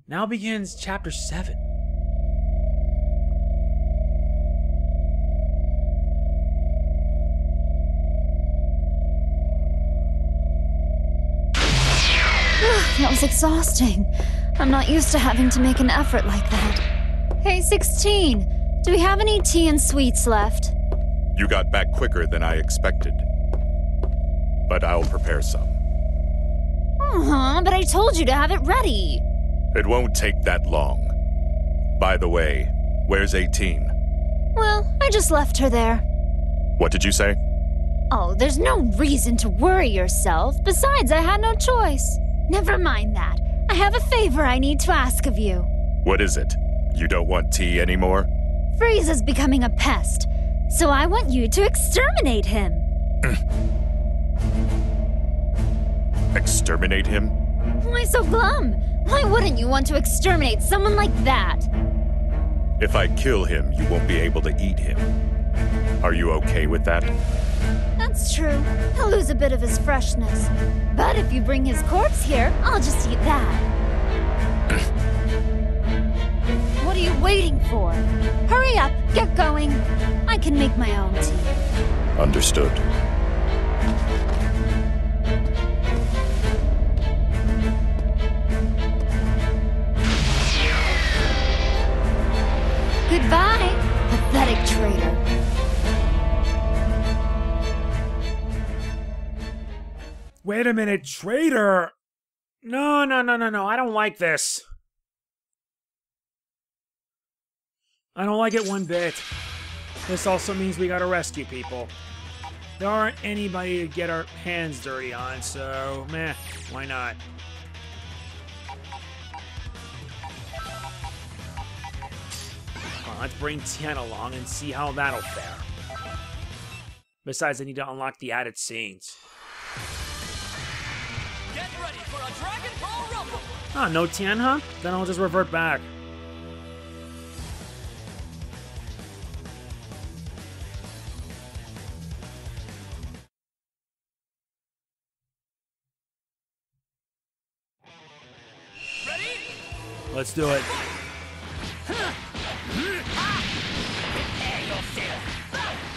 Now begins Chapter 7. That was exhausting. I'm not used to having to make an effort like that. Hey, 16, do we have any tea and sweets left? You got back quicker than I expected. But I'll prepare some. But I told you to have it ready. It won't take that long. By the way, where's 18? Well, I just left her there. What did you say? Oh, there's no reason to worry yourself. Besides, I had no choice. Never mind that. I have a favor I need to ask of you. What is it? You don't want tea anymore? Frieza's becoming a pest, so I want you to exterminate him. Exterminate him? Why so glum? Why wouldn't you want to exterminate someone like that? If I kill him, you won't be able to eat him. Are you okay with that? That's true. He'll lose a bit of his freshness. But if you bring his corpse here, I'll just eat that. What are you waiting for? Hurry up, get going. I can make my own tea. Understood. Goodbye, pathetic traitor. Wait a minute, traitor! No, I don't like this. I don't like it one bit. This also means we gotta rescue people. There aren't anybody to get our hands dirty on, so meh, why not? Let's bring Tien along and see how that'll fare. Besides, I need to unlock the added scenes. Get ready for a Dragon Ball Rumble! Oh, no Tien, huh? Then I'll just revert back. Ready? Let's do it.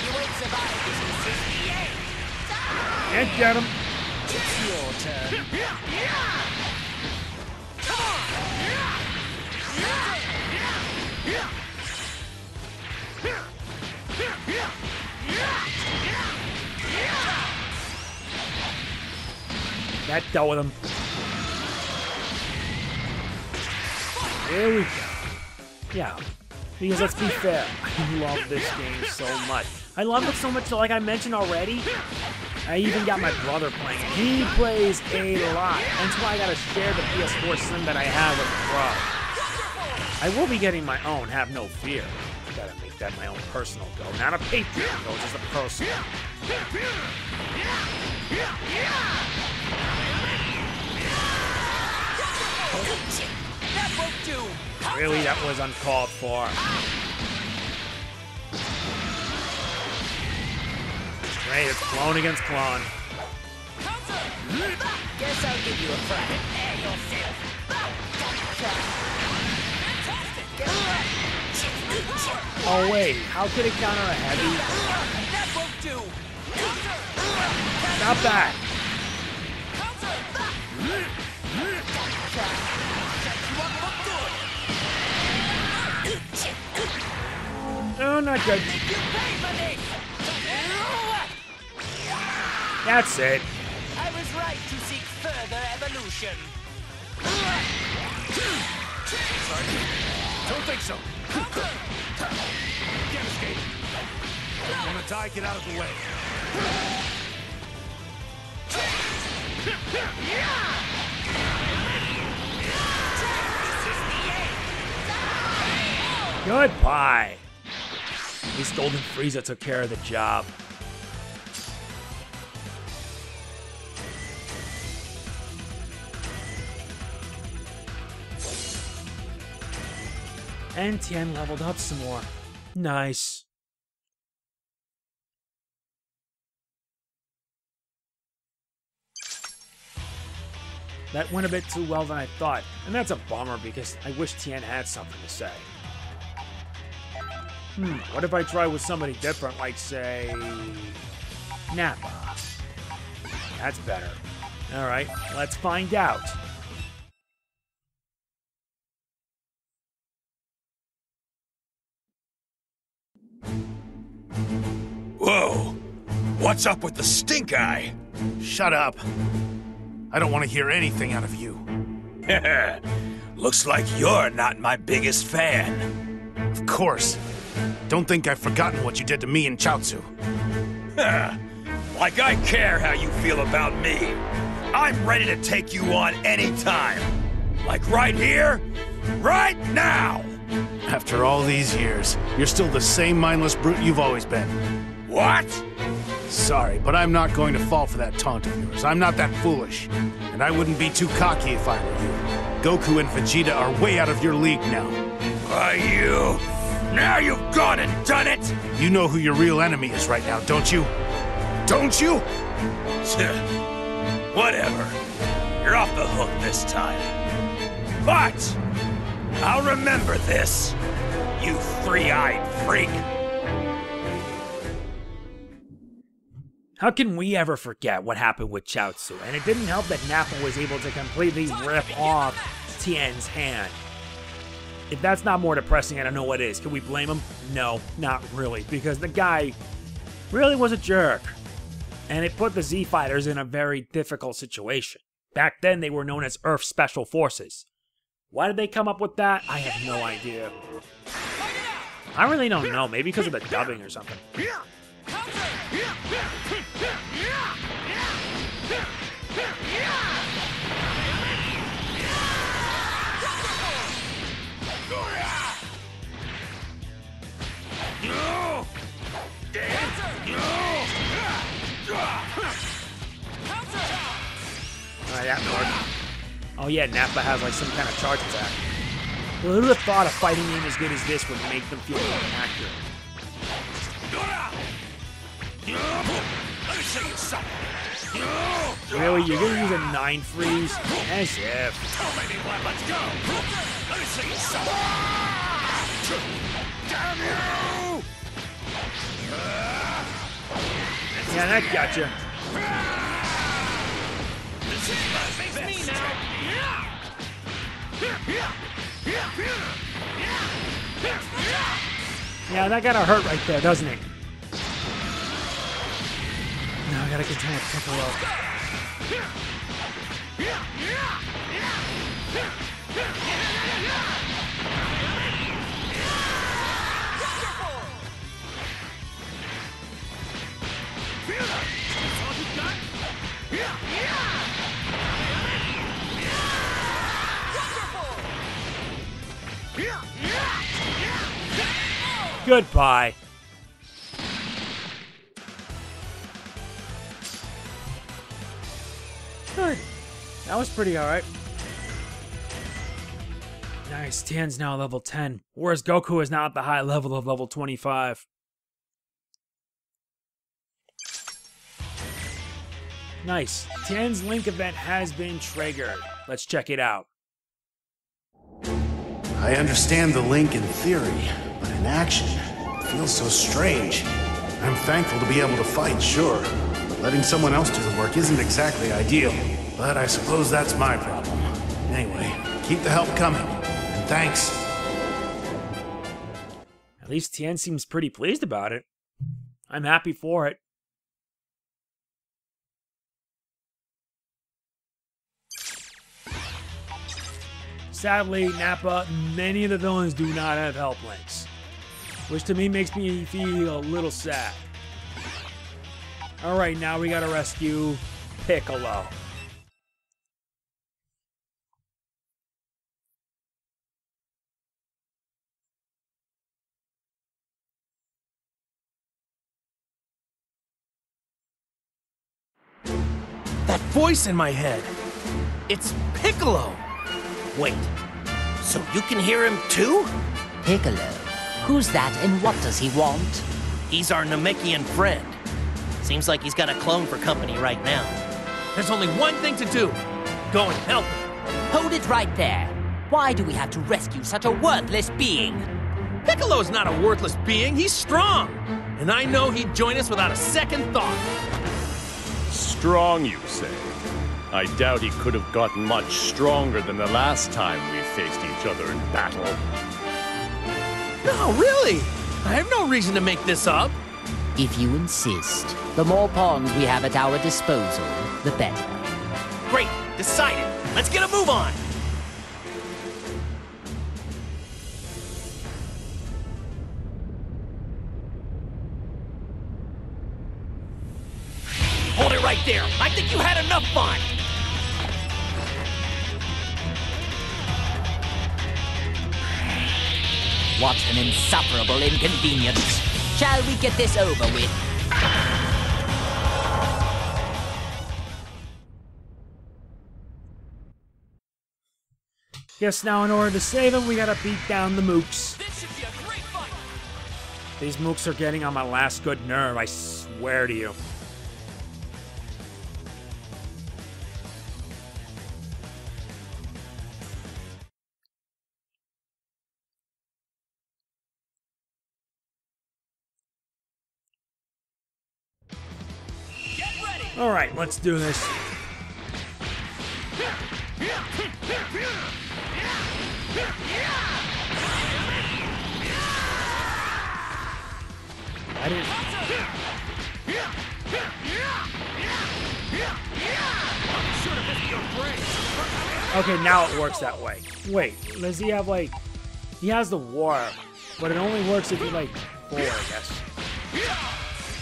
You won't survive this 68! Can't get him. It's your turn. Come That dealt with him. There we go. Yeah. Because let's be fair, I love this game so much. I love it so much that, like I mentioned already, I even got my brother playing it. He plays a lot. That's why I gotta share the PS4 Slim that I have with the bro. I will be getting my own, have no fear. Gotta make that my own personal go. Not a Patreon go, just a personal. That won't do! Really, that was uncalled for. Great, it's clone against clone. Guess I'll give you a private air yourself. Oh wait, how could it counter a heavy? That won't do! Stop that! No, not good. That's it. I was right to seek further evolution. Don't think so. Can't escape. When the tie, get out of the way. Goodbye. At least Golden Frieza took care of the job. And Tien leveled up some more. Nice. That went a bit too well than I thought, and that's a bummer because I wish Tien had something to say. What if I try with somebody different, like, say, Nappa? That's better. Alright, let's find out. Whoa! What's up with the stink eye? Shut up. I don't want to hear anything out of you. Looks like you're not my biggest fan. Of course. Don't think I've forgotten what you did to me and Chaozu. Like I care how you feel about me. I'm ready to take you on anytime. Like right here, right now! After all these years, you're still the same mindless brute you've always been. What? Sorry, but I'm not going to fall for that taunt of yours. I'm not that foolish. And I wouldn't be too cocky if I were you. Goku and Vegeta are way out of your league now. Are you? Now you've gone and done it! You know who your real enemy is right now, don't you? Don't you? Whatever. You're off the hook this time. But I'll remember this, you three-eyed freak. How can we ever forget what happened with Chaozu? And it didn't help that Nappa was able to completely rip off Tien's hand. If that's not more depressing, I don't know what is. Can we blame him? No, not really, because the guy really was a jerk. And it put the Z Fighters in a very difficult situation. Back then, they were known as Earth Special Forces. Why did they come up with that? I have no idea. I really don't know. Maybe because of the dubbing or something. Alright, that worked. Oh yeah, Nappa has like some kind of charge attack. Well, who would have thought a fighting game as good as this would make them feel more accurate? Really? You're gonna use a 9 freeze? As if. Yeah, that gotcha. Yeah, that gotta hurt right there, doesn't it? Now I gotta contend with Piccolo. Goodbye. Good. That was pretty alright. Nice. Tien's now level 10, whereas Goku is now at the high level of level 25. Nice. Tien's Link event has been triggered. Let's check it out. I understand the link in theory, but in action, it feels so strange. I'm thankful to be able to fight, sure. Letting someone else do the work isn't exactly ideal, but I suppose that's my problem. Anyway, keep the help coming, and thanks. At least Tien seems pretty pleased about it. I'm happy for it. Sadly, Nappa, many of the villains do not have help links, which to me makes me feel a little sad. Alright, now we gotta rescue Piccolo. That voice in my head. It's Piccolo. Wait, so you can hear him too? Piccolo? Who's that and what does he want? He's our Namekian friend. Seems like he's got a clone for company right now. There's only one thing to do. go and help him. Hold it right there. Why do we have to rescue such a worthless being? Piccolo's not a worthless being, he's strong. And I know he'd join us without a second thought. Strong, you say? I doubt he could have gotten much stronger than the last time we faced each other in battle. No, really? I have no reason to make this up. If you insist, the more pawns we have at our disposal, the better. Great, decided. Let's get a move on. Hold it right there. I think you had enough fun. What an insufferable inconvenience. Shall we get this over with? Guess now in order to save him, we gotta beat down the mooks. This should be a great fight. These mooks are getting on my last good nerve, I swear to you. Alright, let's do this. I didn't... Okay, now it works that way. Wait, does he have like... He has the warp, but it only works if you like 4, I guess.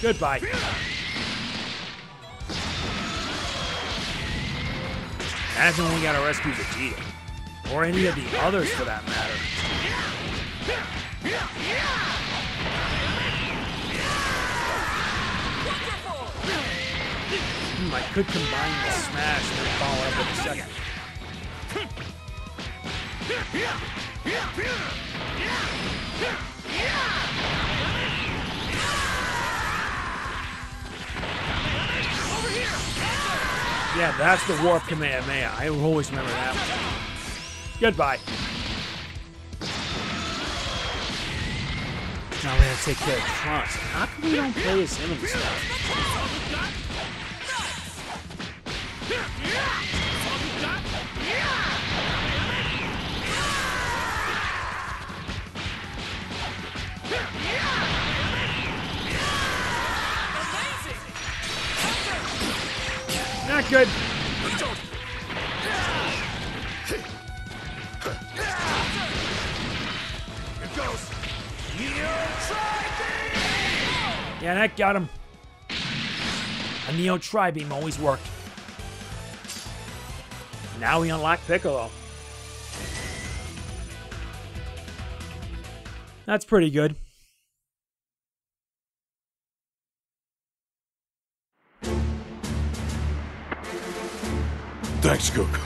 Goodbye. Imagine when we gotta rescue Vegeta. Or any of the others for that matter. I could combine the smash and then follow up with a second. Yeah, that's the Warp Kamehameha. I always remember that one. Goodbye. Now we gotta take care of Trunks. How come we don't play as him and stuff? Not good. Yeah, that got him. A Neo Tri-Beam always worked. Now we unlock Piccolo. That's pretty good. Thanks, Goku.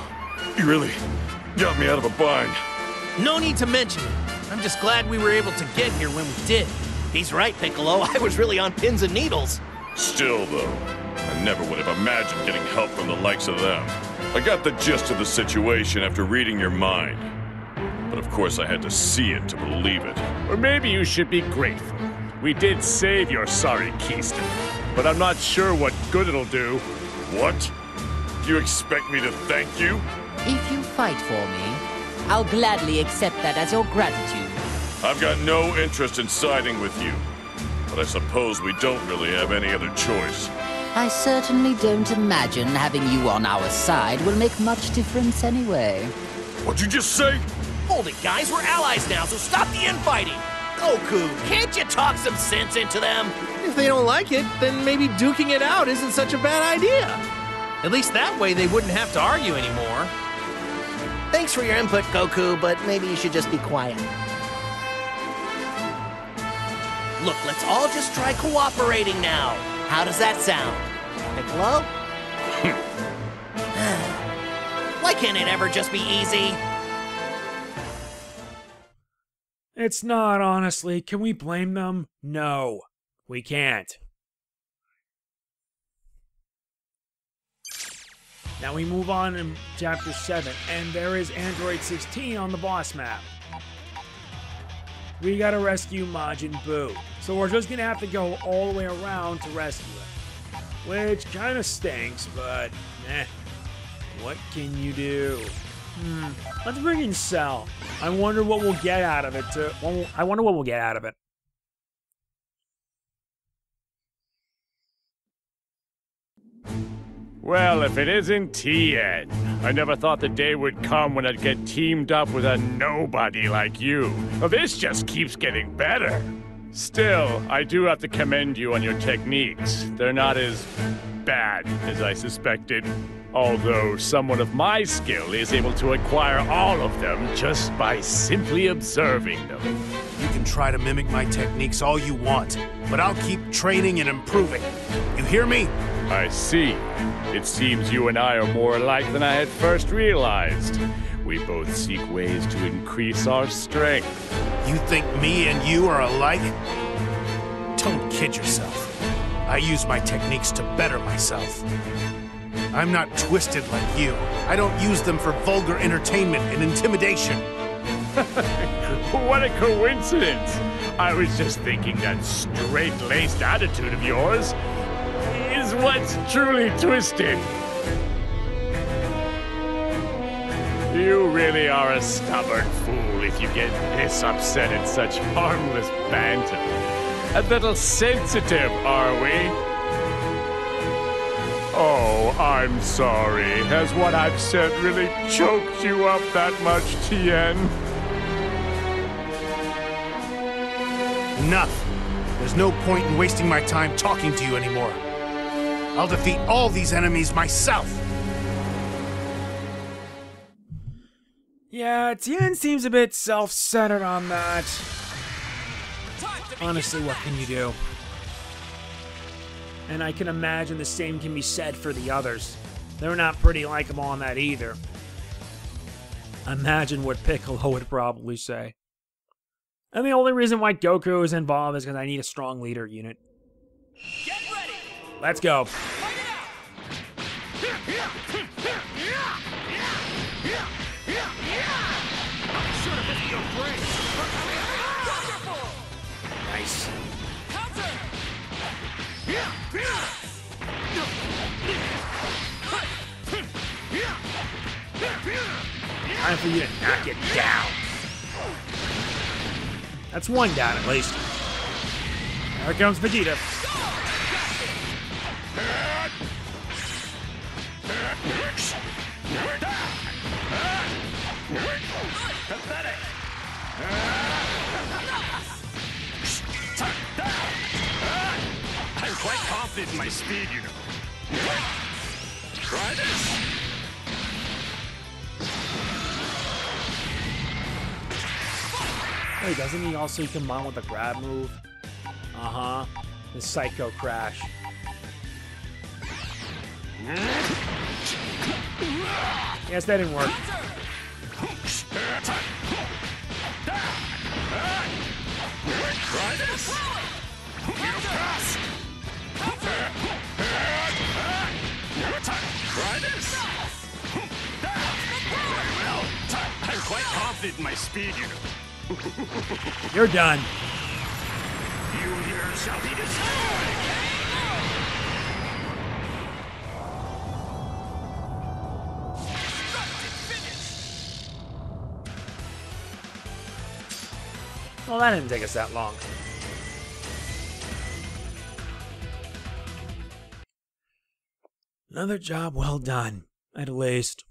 You really got me out of a bind. No need to mention it. I'm just glad we were able to get here when we did. He's right, Piccolo. I was really on pins and needles. Still, though, I never would have imagined getting help from the likes of them. I got the gist of the situation after reading your mind. But of course I had to see it to believe it. Or maybe you should be grateful. We did save your sorry Keystone, but I'm not sure what good it'll do. What? Do you expect me to thank you? If you fight for me, I'll gladly accept that as your gratitude. I've got no interest in siding with you. But I suppose we don't really have any other choice. I certainly don't imagine having you on our side will make much difference anyway. What'd you just say? Hold it, guys. We're allies now, so stop the infighting. Goku, can't you talk some sense into them? If they don't like it, then maybe duking it out isn't such a bad idea. At least that way they wouldn't have to argue anymore. Thanks for your input, Goku, but maybe you should just be quiet. Look, let's all just try cooperating now. How does that sound? Piccolo? Why can't it ever just be easy? It's not, honestly. Can we blame them? No, we can't. Now we move on in Chapter 7, and there is Android 16 on the boss map. We gotta rescue Majin Buu, so we're just gonna have to go all the way around to rescue him. Which kinda stinks, but what can you do? Let's bring in Cell. I wonder what we'll get out of it, I wonder what we'll get out of it. Well, if it isn't Tien. I never thought the day would come when I'd get teamed up with a nobody like you. Well, this just keeps getting better. Still, I do have to commend you on your techniques. They're not as bad as I suspected. Although someone of my skill is able to acquire all of them just by simply observing them. You can try to mimic my techniques all you want, but I'll keep training and improving. You hear me? I see. It seems you and I are more alike than I had first realized. We both seek ways to increase our strength. You think me and you are alike? Don't kid yourself. I use my techniques to better myself. I'm not twisted like you. I don't use them for vulgar entertainment and intimidation. What a coincidence! I was just thinking that straight-laced attitude of yours is what's truly twisted. You really are a stubborn fool if you get this upset at such harmless banter. A little sensitive, are we? Oh, I'm sorry. Has what I've said really choked you up that much, Tien? Enough. There's no point in wasting my time talking to you anymore. I'll defeat all these enemies myself. Yeah, Tien seems a bit self-centered on that. Honestly, what can you do? And I can imagine the same can be said for the others. They're not pretty likable on that either. Imagine what Piccolo would probably say. And the only reason why Goku is involved is because I need a strong leader unit. Get ready! Let's go. Nice. Time for you to knock it down. That's one down at least. Here comes Vegeta. I'm quite confident in my speed, you know. Try this. Wait, doesn't he also combine with the grab move? Uh-huh. The Psycho Crash. Yes, that didn't work. Try this. Try this. Well, I'm quite confident in my speed, you know. You're done. You here shall be destroyed. Well, that didn't take us that long. Another job well done, at least.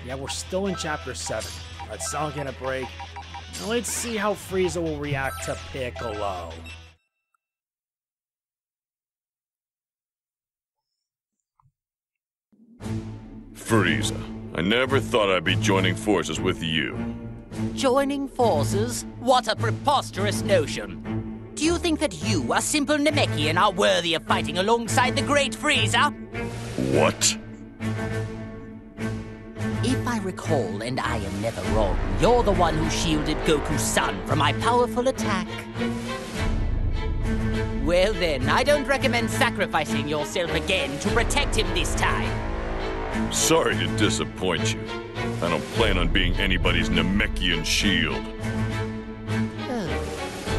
Yeah, we're still in Chapter 7. Let's all get a break. Now let's see how Frieza will react to Piccolo. Frieza, I never thought I'd be joining forces with you. Joining forces? What a preposterous notion. Do you think that you, a simple Namekian, are worthy of fighting alongside the great Frieza? What? If I recall, and I am never wrong, you're the one who shielded Goku's son from my powerful attack. Well then, I don't recommend sacrificing yourself again to protect him this time. Sorry to disappoint you. I don't plan on being anybody's Namekian shield. Oh,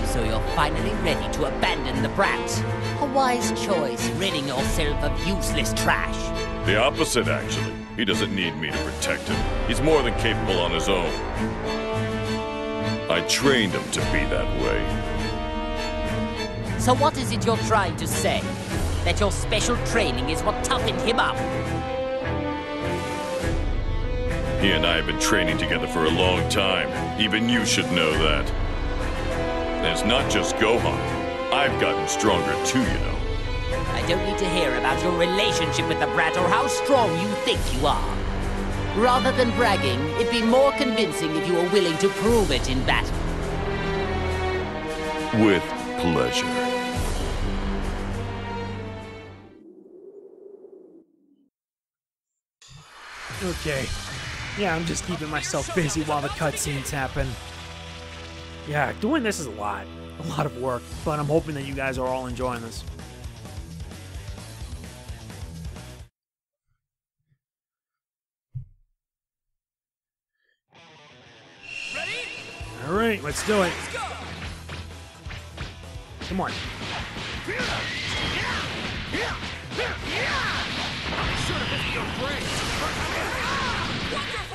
so you're finally ready to abandon the brat. A wise choice, ridding yourself of useless trash. The opposite, actually. He doesn't need me to protect him. He's more than capable on his own. I trained him to be that way. So what is it you're trying to say? That your special training is what toughened him up? He and I have been training together for a long time. Even you should know that. And it's not just Gohan. I've gotten stronger too, you know. I don't need to hear about your relationship with the brat or how strong you think you are. Rather than bragging, it'd be more convincing if you were willing to prove it in battle. With pleasure. Okay. Yeah, I'm just keeping myself busy while the cutscenes happen. Yeah, doing this is a lot of work, but I'm hoping that you guys are all enjoying this. All right, let's do it. Come on.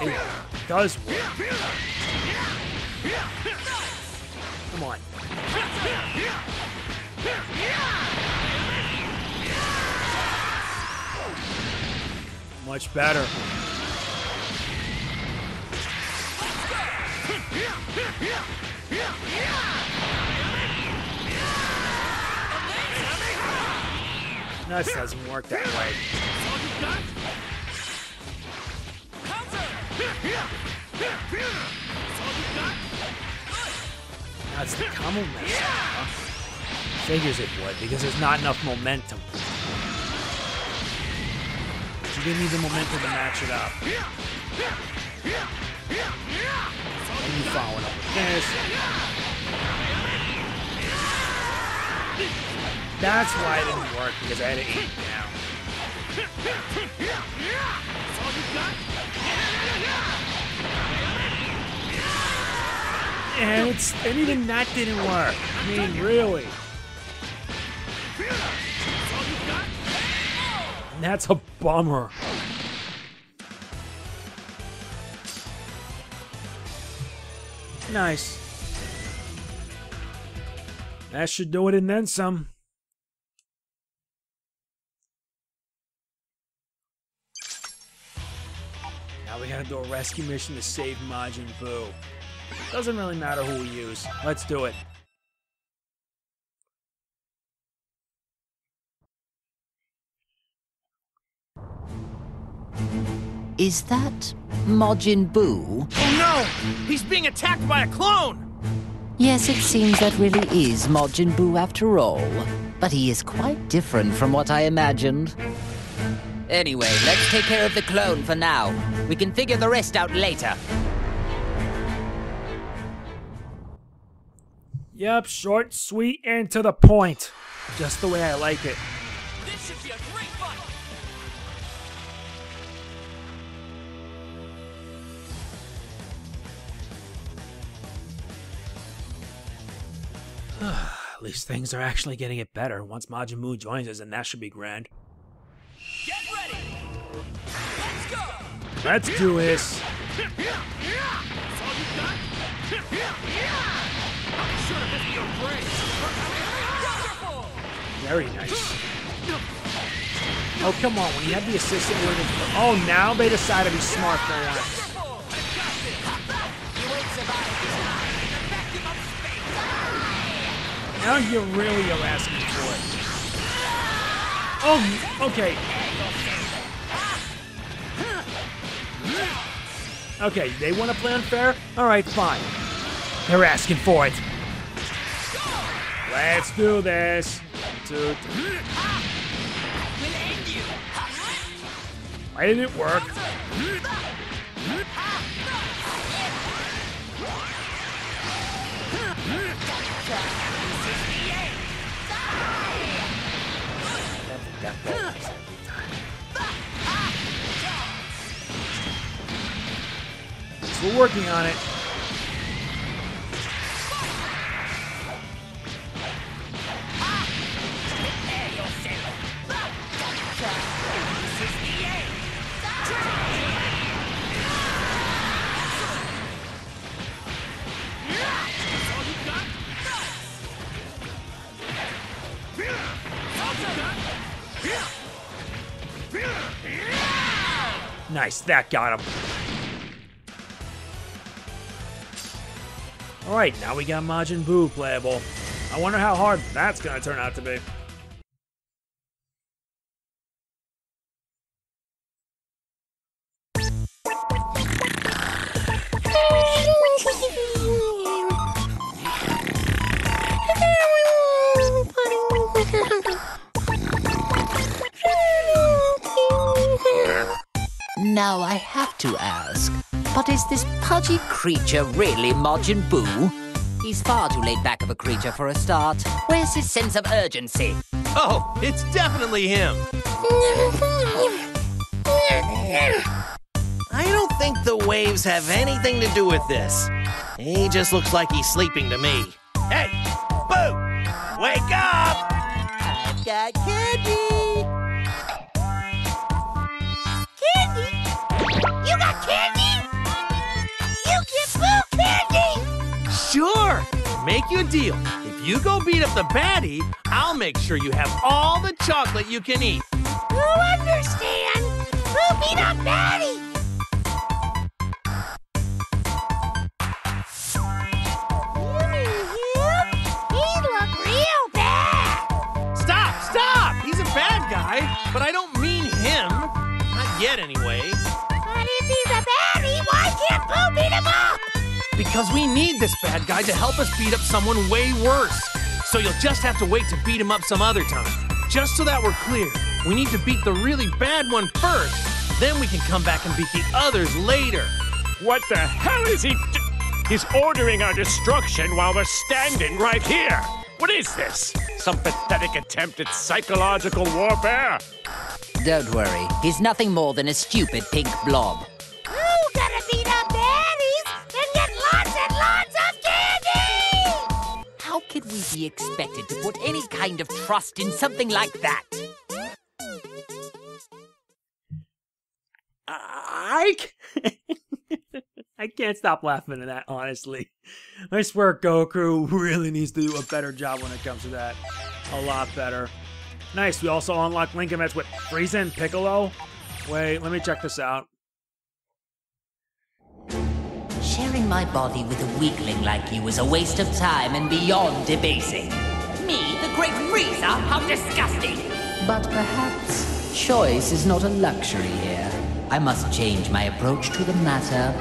It does work. Come on. Much better. That doesn't work that way. That's the combo mess, huh? Figures it would, because there's not enough momentum. You didn't need the momentum to match it up. And you follow it up with this. That's why it didn't work, because I had to aim down. And even that didn't work. I mean, really. And that's a bummer. Nice. That should do it and then some. Now we gotta do a rescue mission to save Majin Buu. Doesn't really matter who we use. Let's do it. Is that Majin Buu? Oh no! He's being attacked by a clone! Yes, it seems that really is Majin Buu after all. But he is quite different from what I imagined. Anyway, let's take care of the clone for now. We can figure the rest out later. Yep, short, sweet, and to the point. Just the way I like it. This should be a great fight. At least things are actually getting it better. Once Majin Buu joins us, and that should be grand. Get ready. Let's go. Let's do this. Very nice. Oh, come on. When you have the assistant waiting for... Oh, now they decide to be smart for once. Now you really are asking for it. Oh, okay. Okay, they want to play unfair? Alright, fine. They're asking for it. Let's do this. 1, 2, 3. Why did it work? that ball every time. We're working on it. Nice, that got him. Alright, now we got Majin Buu playable. I wonder how hard that's gonna turn out to be. Now I have to ask, but is this pudgy creature really Majin Buu? He's far too laid back of a creature for a start. Where's his sense of urgency? Oh, it's definitely him. I don't think the waves have anything to do with this. He just looks like he's sleeping to me. Hey, Boo! Wake up! I've got candy! You got candy? You get Boo candy! Sure! Make you a deal. If you go beat up the baddie, I'll make sure you have all the chocolate you can eat. You understand? Boo beat up baddie! He look real bad! Stop! He's a bad guy, but I don't mean him. Not yet, anyway. But if he's a baddie, why can't Boo beat him up? Because we need this bad guy to help us beat up someone way worse. So you'll just have to wait to beat him up some other time. Just so that we're clear, we need to beat the really bad one first. Then we can come back and beat the others later. What the hell is he He's ordering our destruction while we're standing right here. What is this? Some pathetic attempt at psychological warfare? Don't worry, he's nothing more than a stupid pink blob. Who gotta beat up baddies and get lots and lots of candy? How could we be expected to put any kind of trust in something like that? I can't stop laughing at that, honestly. I swear Goku really needs to do a better job when it comes to that. A lot better. Nice, we also unlocked link events with Frieza and Piccolo. Wait, let me check this out. Sharing my body with a weakling like you is a waste of time and beyond debasing. Me, the great Frieza? How disgusting! But perhaps choice is not a luxury here. I must change my approach to the matter.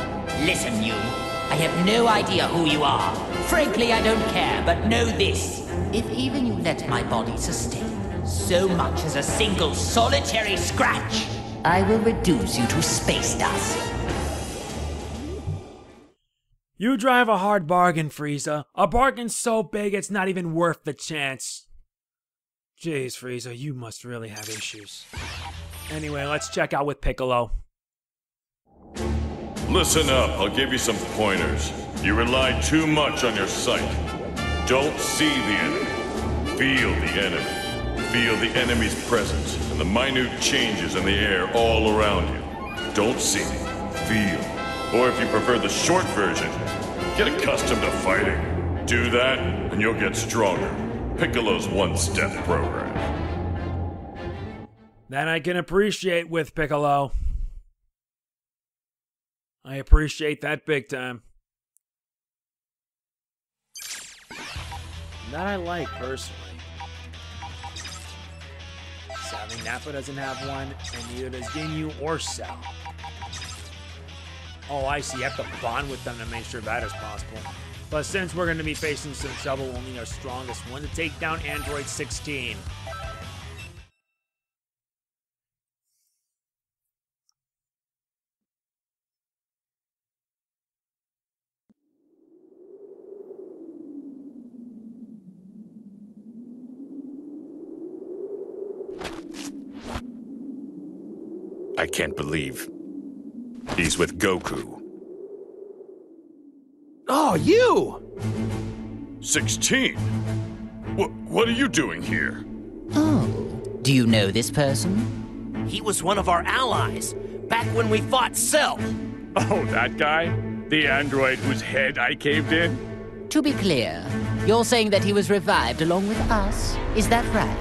Listen, you. I have no idea who you are. Frankly, I don't care, but know this. If even you let my body sustain so much as a single solitary scratch, I will reduce you to space dust. You drive a hard bargain, Frieza. A bargain so big it's not even worth the chance. Jeez, Frieza, you must really have issues. Anyway, let's check out with Piccolo. Listen up, I'll give you some pointers. You rely too much on your sight. Don't see the enemy. Feel the enemy. Feel the enemy's presence and the minute changes in the air all around you. Don't see, feel. Or if you prefer the short version, get accustomed to fighting. Do that, and you'll get stronger. Piccolo's one-step program. That I can appreciate with Piccolo. I appreciate that big time. That I like, personally. Tien and Nappa doesn't have one, and neither does Ginyu or Cell. Oh, I see. You have to bond with them to make sure that is possible. But since we're going to be facing some trouble, we'll need our strongest one to take down Android 16. I can't believe he's with Goku. Oh, you! 16? What are you doing here? Oh, do you know this person? He was one of our allies, back when we fought Cell. Oh, that guy? The android whose head I caved in? To be clear, you're saying that he was revived along with us? Is that right?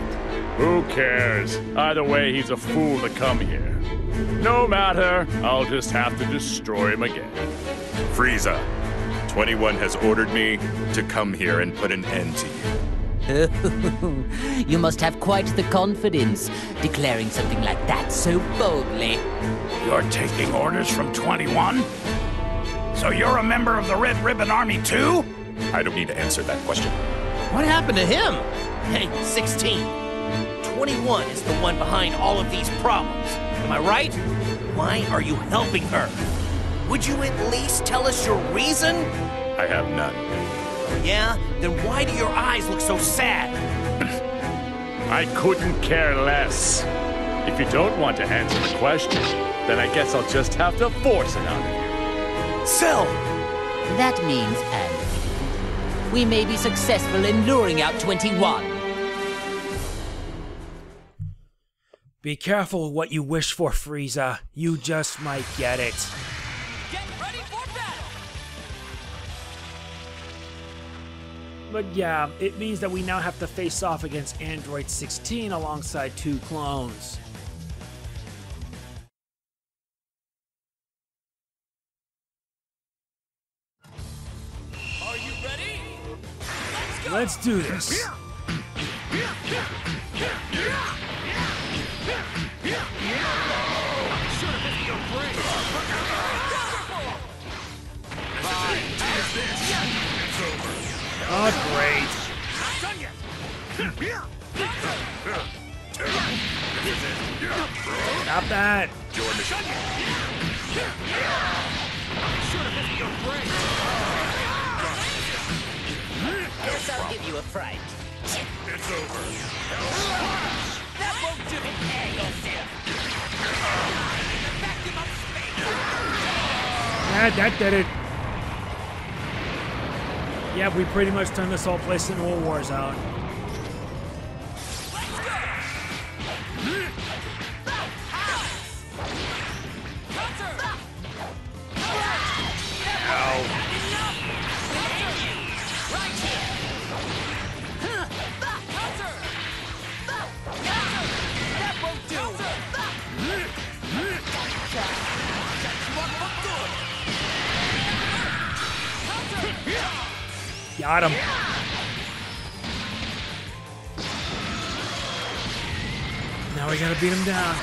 Who cares? Either way, he's a fool to come here. No matter, I'll just have to destroy him again. Frieza, 21 has ordered me to come here and put an end to you. You must have quite the confidence, declaring something like that so boldly. You're taking orders from 21? So you're a member of the Red Ribbon Army too? I don't need to answer that question. What happened to him? Hey, 16. 21 is the one behind all of these problems. Am I right? Why are you helping her? Would you at least tell us your reason? I have none. Yeah? Then why do your eyes look so sad? I couldn't care less. If you don't want to answer the question, then I guess I'll just have to force it out of you. Cell! That means, and we may be successful in luring out 21. Be careful what you wish for, Frieza. You just might get it. Get ready for battle! But yeah, it means that we now have to face off against Android 16 alongside 2 clones. Are you ready? Let's do this. Oh, great. Stop that. Guess I'll give you a fright. It's over. That won't do! Prepare yourself! Vacuum up space! That did it. Yeah, we pretty much turned this whole place into a war zone. Got him. Now we gotta beat him down.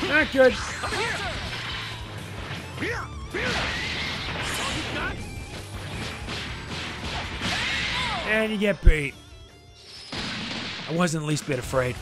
Not good. And you get beat. I wasn't the least bit afraid.